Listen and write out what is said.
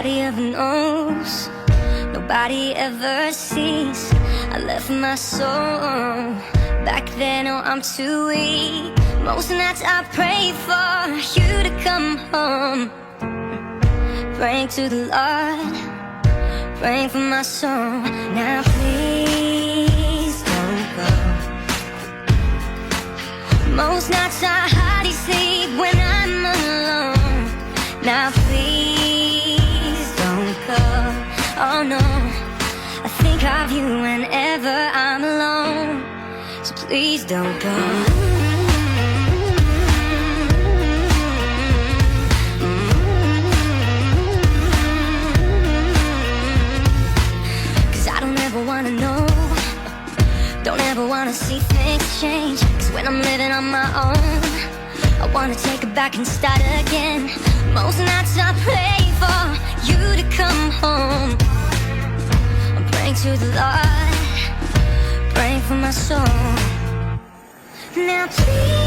Nobody ever knows, nobody ever sees. I left my soul back then, oh I'm too weak. Most nights I pray for you to come home, praying to the Lord, praying for my soul. Now please don't go. Most nights I hardly sleep when I'm alone. Now please don't go. Oh no, I think of you whenever I'm alone. So please don't go. Wanna know, don't ever wanna see things change. Cause when I'm living on my own, I wanna take it back and start again. Most nights I pray for you to come home. I'm praying to the Lord, praying for my soul. Now please